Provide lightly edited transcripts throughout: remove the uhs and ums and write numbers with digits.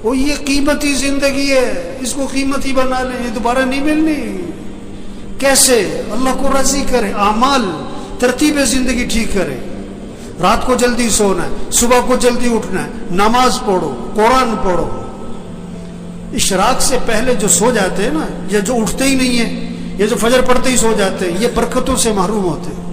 وہ یہ قیمتی زندگی ہے، اس کو قیمتی بنا لیں، یہ دوبارہ نہیں ملنی۔ کیسے؟ اللہ کو راضی کرے، اعمال، ترتیب زندگی ٹھیک کرے۔ رات کو جلدی سونا ہے، صبح کو جلدی اٹھنا ہے، نماز پڑھو، قرآن پڑھو۔ اشراق سے پہلے جو سو جاتے ہیں نا، یا جو اٹھتے ہی نہیں ہیں، یا جو فجر پڑھتے ہی سو جاتے ہیں، یہ برکتوں سے محروم ہوتے ہیں۔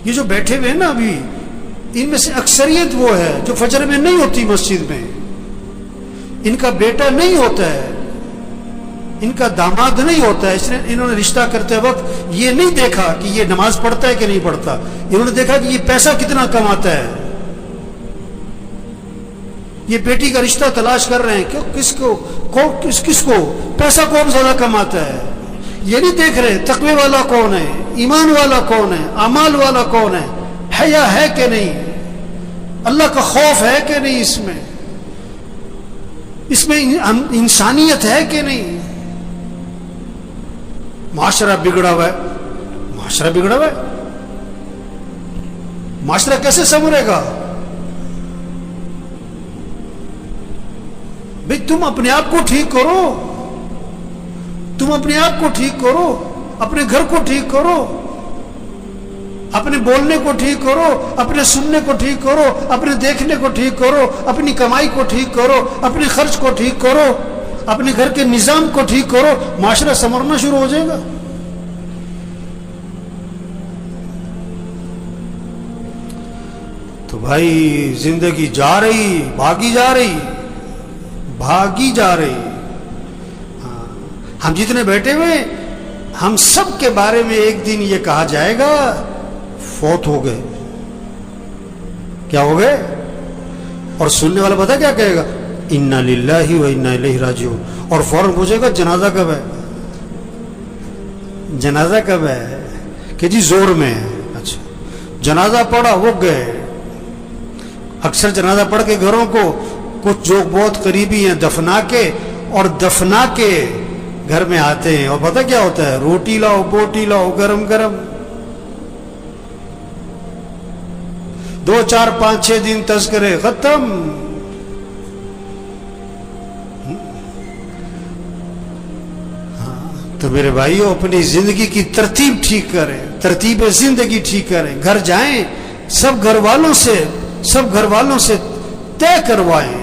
یہ جو بیٹھے ہوئے ہیں نا ابھی، ان میں سے اکثریت وہ ہے جو فجر میں نہیں ہوتی مسجد میں، ان کا بیٹا نہیں ہوتا ہے، ان کا داماد نہیں ہوتا ہے، اس نے انہوں نے رشتہ کرتے وقت یہ نہیں دیکھا کہ یہ نماز پڑھتا ہے کہ نہیں پڑھتا، انہوں نے دیکھا کہ یہ پیسہ کتنا کماتا ہے۔ یہ بیٹی کا رشتہ تلاش کر رہے ہیں کہ کس کو پیسہ کون زیادہ کماتا ہے، یہ نہیں دیکھ رہے تقوی والا کون ہے، ایمان والا کون ہے، اعمال والا کون ہے، حیا ہے کہ نہیں، اللہ کا خوف ہے کہ نہیں، اس میں انسانیت ہے کہ نہیں۔ معاشرہ بگڑا ہوا ہے، معاشرہ بگڑا ہوا ہے، معاشرہ کیسے سنورے گا؟ بھئی تم اپنے آپ کو ٹھیک کرو، تم اپنے آپ کو ٹھیک کرو، اپنے گھر کو ٹھیک کرو، اپنے بولنے کو ٹھیک کرو، اپنے سننے کو ٹھیک کرو، اپنے دیکھنے کو ٹھیک کرو، اپنی کمائی کو ٹھیک کرو، اپنے خرچ کو ٹھیک کرو، اپنے گھر کے نظام کو ٹھیک کرو، معاشرہ سنورنا شروع ہو جائے گا۔ تو بھائی زندگی جا رہی، بھاگی جا رہی، بھاگی جا رہی۔ ہم جتنے بیٹھے ہوئے، ہم سب کے بارے میں ایک دن یہ کہا جائے گا فوت ہو گئے۔ کیا ہو گئے؟ اور سننے والا پتہ کیا کہے گا؟ انا للہ و انا الیہ راجعون، اور فوراً پوچھے گا جنازہ کب ہے، جنازہ کب ہے، کہ جی زور میں ہے۔ اچھا، جنازہ پڑھا، وہ گئے۔ اکثر جنازہ پڑھ کے گھروں کو کچھ جو بہت قریبی ہیں دفنا کے، اور دفنا کے گھر میں آتے ہیں، اور پتہ کیا ہوتا ہے؟ روٹی لاؤ، بوٹی لاؤ، گرم گرم۔ 2 4 5 6 دن تذکرے ختم۔ تو میرے بھائیوں، اپنی زندگی کی ترتیب ٹھیک کریں، ترتیب زندگی ٹھیک کریں۔ گھر جائیں، سب گھر والوں سے طے کروائیں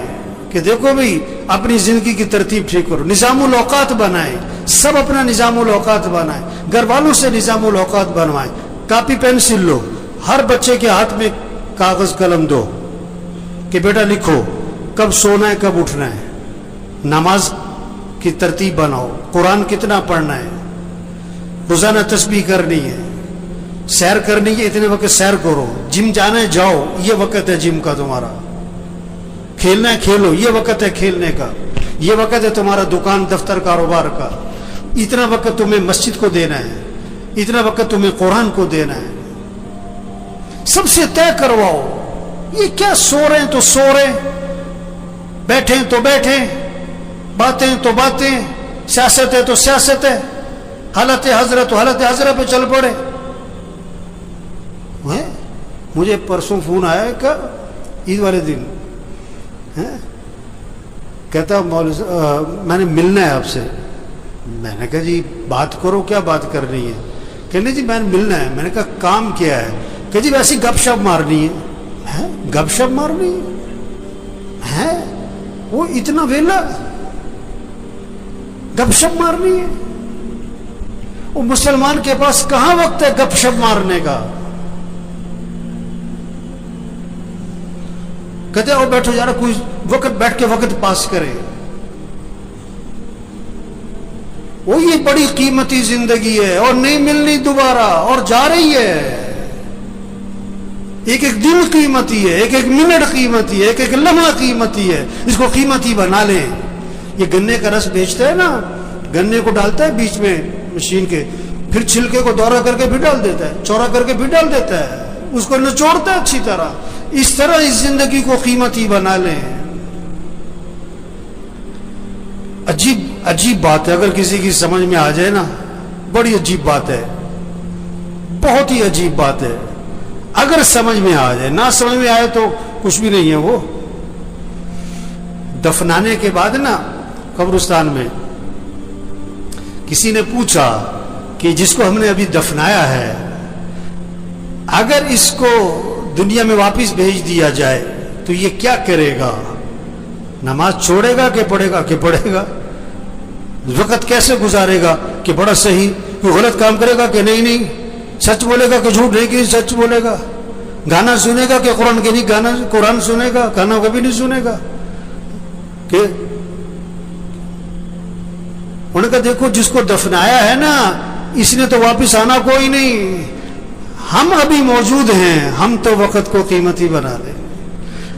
کہ دیکھو بھئی اپنی زندگی کی ترتیب ٹھیک کرو، نظام الاوقات بنائیں، سب اپنا نظام الاوقات بنائیں، گھر والوں سے نظام الاوقات بنوائیں۔ کاپی پینسل لو، ہر بچے کے ہاتھ میں کاغذ قلم دو کہ بیٹا لکھو کب سونا ہے، کب اٹھنا ہے، نماز کی ترتیب بناؤ، قرآن کتنا پڑھنا ہے، روزانہ تسبیح کرنی ہے، سیر کرنی ہے، اتنے وقت سیر کرو، جم جانا ہے جاؤ، یہ وقت ہے جم کا تمہارا، کھیلنا ہے کھیلو، یہ وقت ہے کھیلنے کا، یہ وقت ہے تمہارا دکان دفتر کاروبار کا، اتنا وقت تمہیں مسجد کو دینا ہے، اتنا وقت تمہیں قرآن کو دینا ہے۔ سب سے طے کرواؤ۔ یہ کیا سو رہے ہیں تو سو رہے، بیٹھیں تو بیٹھیں، باتیں تو باتیں، سیاست ہے تو سیاست ہے، حالت حضرت تو حالت حضرت پہ چل پڑے۔ مجھے پرسوں فون آیا کہ عید والے دن کہتا میں نے ملنا ہے آپ سے۔ میں نے کہا جی بات کرو، کیا بات کرنی ہے؟ کہنے جی میں نے ملنا ہے۔ میں نے کہا کام کیا ہے؟ کہ جی ویسی گپ شپ مارنی ہے۔ گپ شپ مارنی ہے؟ وہ اتنا ویلا گپ شپ مارنی ہے؟ وہ مسلمان کے پاس کہاں وقت ہے گپ شپ مارنے کا؟ کہتے ہیں وہ بیٹھو یار، کوئی وقت بیٹھ کے وقت پاس کرے۔ وہ یہ بڑی قیمتی زندگی ہے اور نہیں ملنی دوبارہ، اور جا رہی ہے۔ ایک ایک دن قیمتی ہے، ایک ایک منٹ قیمتی ہے، ایک ایک لمحہ قیمتی ہے۔ اس کو قیمتی بنا لیں۔ یہ گنے کا رس بیچتا ہے نا، گنے کو ڈالتا ہے بیچ میں مشین کے، پھر چھلکے کو دورہ کر کے بھی ڈال دیتا ہے، چورا کر کے بھی ڈال دیتا ہے، اس کو نچوڑتا ہے اچھی طرح۔ اس طرح اس زندگی کو قیمتی بنا لیں۔ عجیب بات ہے، اگر کسی کی سمجھ میں آ جائے نا، بڑی عجیب بات ہے، بہت ہی عجیب بات ہے. اگر سمجھ میں آ جائے, نہ سمجھ میں آئے تو کچھ بھی نہیں ہے. وہ دفنانے کے بعد نا قبرستان میں کسی نے پوچھا کہ جس کو ہم نے ابھی دفنایا ہے, اگر اس کو دنیا میں واپس بھیج دیا جائے تو یہ کیا کرے گا؟ نماز چھوڑے گا کہ پڑھے گا؟ کہ پڑھے گا. وقت کیسے گزارے گا؟ کہ بڑا صحیح. کوئی غلط کام کرے گا کہ نہیں, سچ بولے گا کہ جھوٹ نہیں, کہ سچ بولے گا. گانا سنے گا کہ قرآن کے نہیں, گانا قرآن سنے گا, گانا کبھی نہیں سنے گا. کہ انہوں نے کہا دیکھو جس کو دفنایا ہے نا, اس نے تو واپس آنا کوئی نہیں. ہم ابھی موجود ہیں, ہم تو وقت کو قیمتی بنا لیں,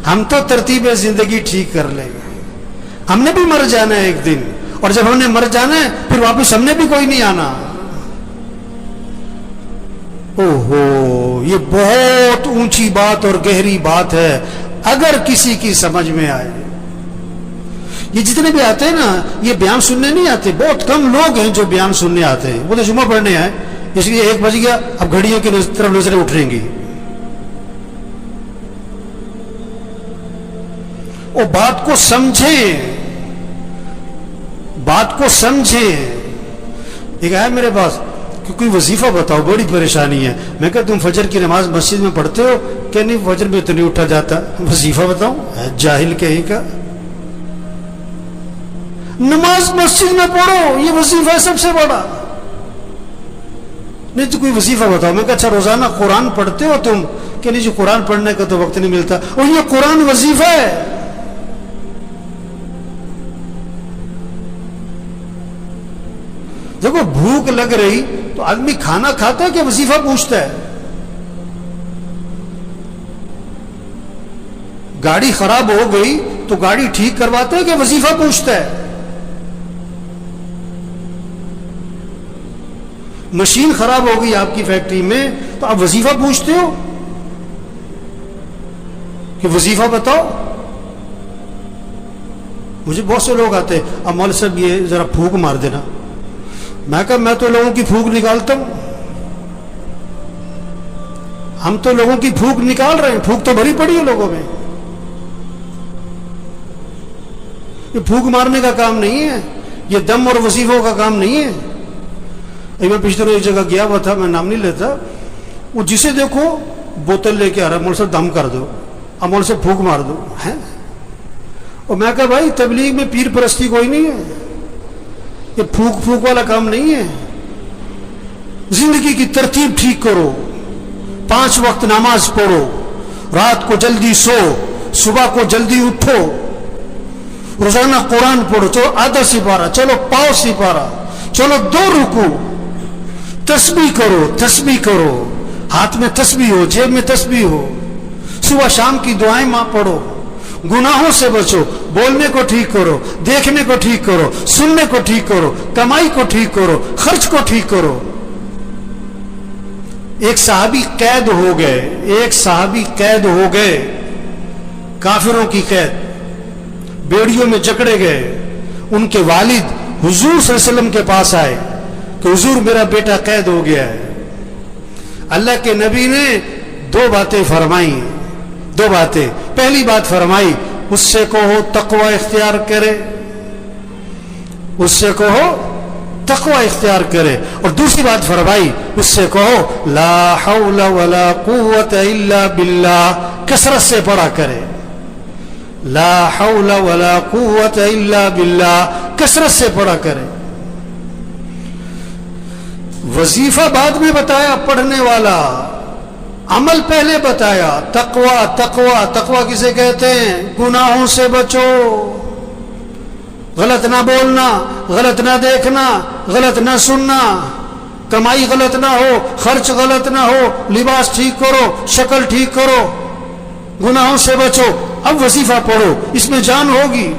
ہم تو ترتیب زندگی ٹھیک کر لیں گے. ہم نے بھی مر جانا ہے ایک دن, اور جب ہم نے مر جانا ہے پھر واپس ہم نے بھی کوئی نہیں آنا. اوہو, یہ بہت اونچی بات اور گہری بات ہے اگر کسی کی سمجھ میں آئے. یہ جتنے بھی آتے ہیں نا, یہ بیان سننے نہیں آتے. بہت کم لوگ ہیں جو بیان سننے آتے ہیں. وہ تو جمعہ پڑھنے آئے, اس لیے 1 بج گیا, اب گھڑیوں کی طرف نظریں اٹھیں گی. وہ بات کو سمجھیں, بات کو سمجھیں. ایک آیا میرے پاس کہ کوئی وظیفہ بتاؤ, بڑی پریشانی ہے. میں کہا تم فجر کی نماز مسجد میں پڑھتے ہو؟ کہ نہیں, فجر میں تو نہیں اٹھا جاتا. وظیفہ بتاؤں؟ جاہل کہیں کا. نماز مسجد میں پڑھو, یہ وظیفہ ہے سب سے بڑا. نہیں تو کوئی وظیفہ بتاؤ. میں کہا اچھا روزانہ قرآن پڑھتے ہو تم؟ کہ نہیں جی قرآن پڑھنے کا تو وقت نہیں ملتا. اور یہ قرآن وظیفہ ہے. دیکھو بھوک لگ رہی تو آدمی کھانا کھاتا ہے کہ وظیفہ پوچھتا ہے؟ گاڑی خراب ہو گئی تو گاڑی ٹھیک کرواتا ہے کہ وظیفہ پوچھتا ہے؟ مشین خراب ہو گئی آپ کی فیکٹری میں تو آپ وظیفہ پوچھتے ہو کہ وظیفہ بتاؤ؟ مجھے بہت سے لوگ آتے ہیں, اب مولوی صاحب یہ ذرا پھونک مار دینا. میں کہا میں تو لوگوں کی پھونک نکالتا ہوں. ہم تو لوگوں کی پھونک نکال رہے ہیں, پھونک تو بھری پڑی ہے لوگوں میں. یہ پھونک مارنے کا کام نہیں ہے, یہ دم اور وظیفوں کا کام نہیں ہے. میں پچھلے روز ایک جگہ گیا ہوا تھا, میں نام نہیں لیتا. وہ جسے دیکھو بوتل لے کے آ رہا, مول سے دم کر دو, اب مول سے پھونک مار دو. اور میں کہا بھائی تبلیغ میں پیر پرستی کوئی نہیں ہے, یہ پھونک پھونک والا کام نہیں ہے. زندگی کی ترتیب ٹھیک کرو, 5 وقت نماز پڑھو, رات کو جلدی سو, صبح کو جلدی اٹھو, روزانہ قرآن پڑھو. چلو آدھا سپارہ, چلو پاؤ سپارہ, چلو 2 رکوع, تسبیح کرو, تسبیح کرو, ہاتھ میں تسبیح ہو, جیب میں تسبیح ہو, صبح شام کی دعائیں ماں پڑھو, گناہوں سے بچو, بولنے کو ٹھیک کرو, دیکھنے کو ٹھیک کرو, سننے کو ٹھیک کرو, کمائی کو ٹھیک کرو, خرچ کو ٹھیک کرو. ایک صحابی قید ہو گئے, ایک صحابی قید ہو گئے, کافروں کی قید, بیڑیوں میں جکڑے گئے. ان کے والد حضور صلی اللہ علیہ وسلم کے پاس آئے کہ حضور میرا بیٹا قید ہو گیا ہے. اللہ کے نبی نے 2 باتیں فرمائی, 2 باتیں. پہلی بات فرمائی اس سے کہو تقوی اختیار کرے, اس سے کہو تقوی اختیار کرے. اور دوسری بات فرمائی اس سے کہو لا حول ولا قوت الا باللہ, کثرت سے پڑھا کرے. لا حول ولا قوت الا باللہ, کثرت سے پڑھا کرے. وظیفہ بعد میں بتایا پڑھنے والا, عمل پہلے بتایا. تقوی, تقوی, تقوی کسے کہتے ہیں؟ گناہوں سے بچو, غلط نہ بولنا, غلط نہ دیکھنا, غلط نہ سننا, کمائی غلط نہ ہو, خرچ غلط نہ ہو, لباس ٹھیک کرو, شکل ٹھیک کرو, گناہوں سے بچو. اب وظیفہ پڑھو, اس میں جان ہوگی.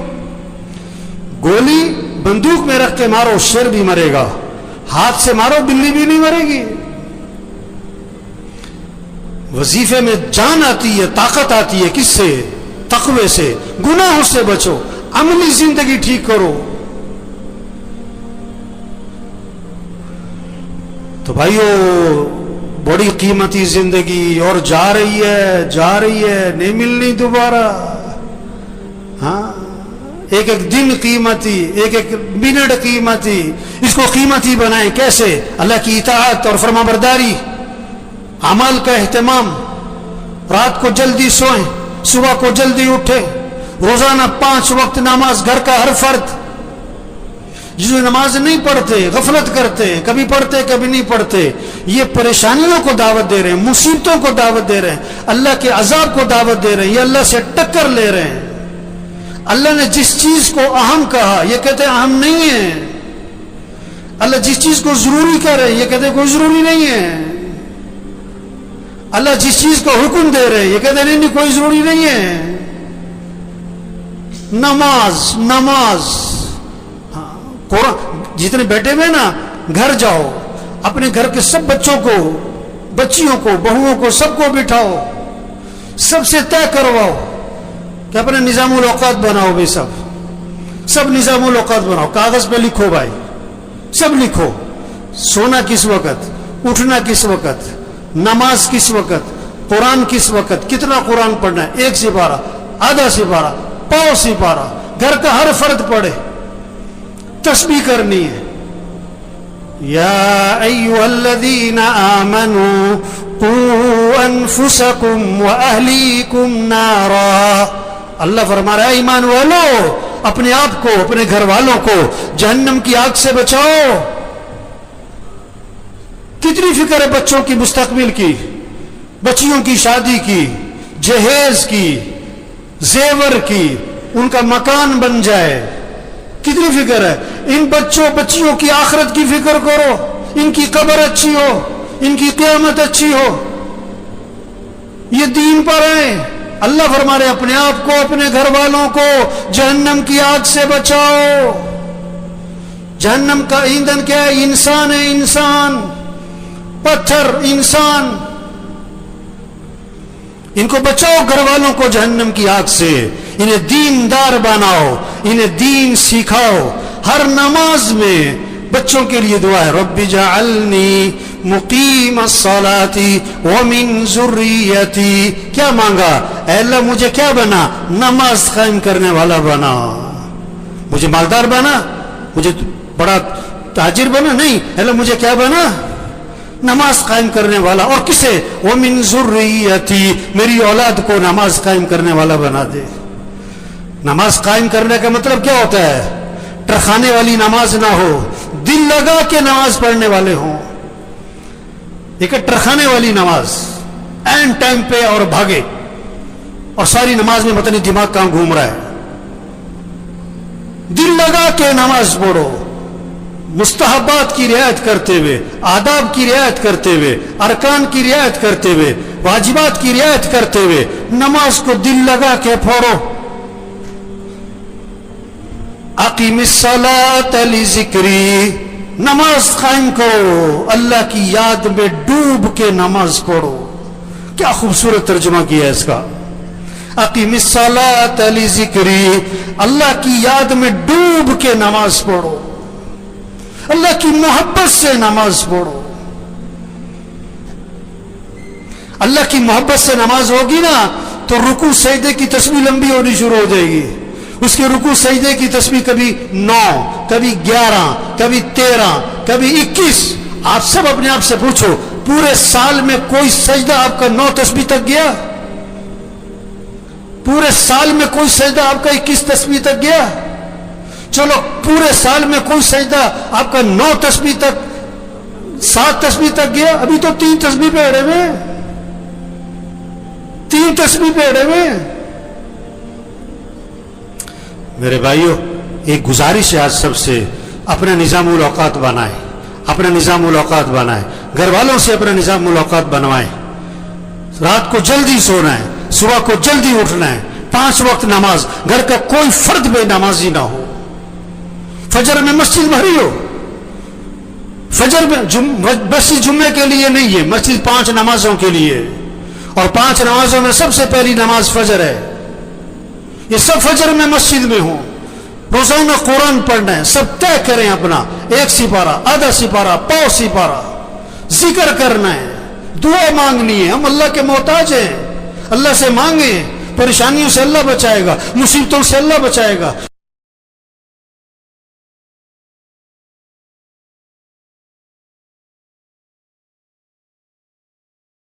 گولی بندوق میں رکھ کے مارو, شیر بھی مرے گا. ہاتھ سے مارو, بلی بھی نہیں مرے گی. وظیفے میں جان آتی ہے, طاقت آتی ہے. کس سے؟ تقوی سے. گناہوں سے بچو, عملی زندگی ٹھیک کرو. تو بھائیو بڑی قیمتی زندگی اور جا رہی ہے نہیں ملنی دوبارہ. ہاں ایک ایک دن قیمتی, ایک ایک منٹ قیمتی. اس کو قیمتی بنائیں کیسے؟ اللہ کی اطاعت اور فرما برداری, اعمال کا اہتمام. رات کو جلدی سوئیں, صبح کو جلدی اٹھیں. روزانہ 5 وقت نماز, گھر کا ہر فرد. جو نماز نہیں پڑھتے, غفلت کرتے, کبھی پڑھتے کبھی نہیں پڑھتے, یہ پریشانیوں کو دعوت دے رہے ہیں, مصیبتوں کو دعوت دے رہے ہیں, اللہ کے عذاب کو دعوت دے رہے ہیں, یہ اللہ سے ٹکر لے رہے ہیں. اللہ نے جس چیز کو اہم کہا یہ کہتے ہیں اہم نہیں ہے. اللہ جس چیز کو ضروری کہہ رہے ہیں یہ کہتے ہیں کوئی ضروری نہیں ہے. اللہ جس چیز کو حکم دے رہے ہیں یہ کہتے ہیں نہیں کوئی ضروری نہیں ہے. نماز قرآن. جتنے بیٹھے ہوئے نا, گھر جاؤ, اپنے گھر کے سب بچوں کو, بچیوں کو, بہوؤں کو, سب کو بٹھاؤ, سب سے طے کرواؤ کہ اپنے نظام الاوقات بناؤ. بھائی سب نظام الاوقات بناؤ, کاغذ پہ لکھو بھائی, سب لکھو. سونا کس وقت, اٹھنا کس وقت, نماز کس وقت, قرآن کس وقت, کتنا قرآن پڑھنا ہے, 1 سپارہ, آدھا سپارہ, پاؤ سپارہ. گھر کا ہر فرد پڑھے. تسبیح کرنی ہے. یا ایھا الذین آمنوا قوا انفسکم واہلیکم نارا. اللہ فرما رہا ہے ایمان والو, اپنے آپ کو, اپنے گھر والوں کو جہنم کی آگ سے بچاؤ. کتنی فکر ہے بچوں کی مستقبل کی, بچیوں کی شادی کی, جہیز کی, زیور کی, ان کا مکان بن جائے. کتنی فکر ہے. ان بچیوں کی آخرت کی فکر کرو, ان کی قبر اچھی ہو, ان کی قیامت اچھی ہو, یہ دین پر آئے. اللہ فرما رہے اپنے آپ کو, اپنے گھر والوں کو جہنم کی آگ سے بچاؤ. جہنم کا ایندھن کیا ہے؟ انسان ہے, انسان, پتھر, انسان. ان کو بچاؤ, گھر والوں کو جہنم کی آگ سے. انہیں دیندار بناؤ, انہیں دین سکھاؤ. ہر نماز میں بچوں کے لیے دعا ہے, رب جعلنی مقیم الصلاۃ ومن ذریتی. کیا مانگا؟ اے اللہ مجھے کیا بنا؟ نماز قائم کرنے والا بنا. مجھے مالدار بنا, مجھے بڑا تاجر بنا نہیں. اے اللہ مجھے کیا بنا؟ نماز قائم کرنے والا. اور کسے؟ ومن ذریتی, میری اولاد کو نماز قائم کرنے والا بنا دے. نماز قائم کرنے کا مطلب کیا ہوتا ہے؟ ٹرخانے والی نماز نہ ہو, دل لگا کے نماز پڑھنے والے ہوں. ایک ٹرخانے والی نماز, این ٹائم پہ اور بھاگے, اور ساری نماز میں پتہ نہیں دماغ کہاں گھوم رہا ہے. دل لگا کے نماز پڑھو, مستحبات کی رعایت کرتے ہوئے, آداب کی رعایت کرتے ہوئے, ارکان کی رعایت کرتے ہوئے, واجبات کی رعایت کرتے ہوئے نماز کو دل لگا کے پڑھو. اقیم الصلاۃ لذکری, نماز قائم کرو, اللہ کی یاد میں ڈوب کے نماز پڑھو. کیا خوبصورت ترجمہ کیا ہے اس کا. اقیم الصلاۃ لذکری, اللہ کی یاد میں ڈوب کے نماز پڑھو, اللہ کی محبت سے نماز پڑھو. اللہ کی محبت سے نماز ہوگی نا تو رکوع سجدے کی تسبیح لمبی ہونی شروع ہو جائے گی. اس کے رکوع سجدے کی تسبیح کبھی 9, کبھی 11, کبھی 13, کبھی 21. آپ سب اپنے آپ سے پوچھو, پورے سال میں کوئی سجدہ آپ کا 9 تسبیح تک گیا؟ پورے سال میں کوئی سجدہ آپ کا 21 تسبیح تک گیا؟ چلو پورے سال میں کوئی سجدہ آپ کا 9 تسبیح تک, 7 تسبیح تک گیا؟ ابھی تو 3 تسبیح پہ اڑے ہوئے, 3 تسبیح پہ اڑے ہوئے. میرے بھائیوں, ایک گزارش ہے آج سب سے, اپنا نظام الاوقات بنائیں, اپنا نظام الاوقات بنائیں. گھر والوں سے اپنا نظام الاوقات بنوائیں. رات کو جلدی سونا ہے, صبح کو جلدی اٹھنا ہے, 5 وقت نماز. گھر کا کوئی فرد بے نمازی نہ ہو. فجر میں مسجد بھری ہو. فجر میں مسجد جمعے کے لیے نہیں ہے, مسجد 5 نمازوں کے لیے, اور 5 نمازوں میں سب سے پہلی نماز فجر ہے. یہ سب فجر میں مسجد میں ہوں. روزانہ قرآن پڑھنا ہے, سب طے کریں اپنا 1 سپارہ, آدھا سپارہ, پاؤ سپارہ. ذکر کرنا ہے, دعا مانگنی ہے. ہم اللہ کے محتاج ہیں. اللہ سے مانگیں, پریشانیوں سے اللہ بچائے گا, مصیبتوں سے اللہ بچائے گا.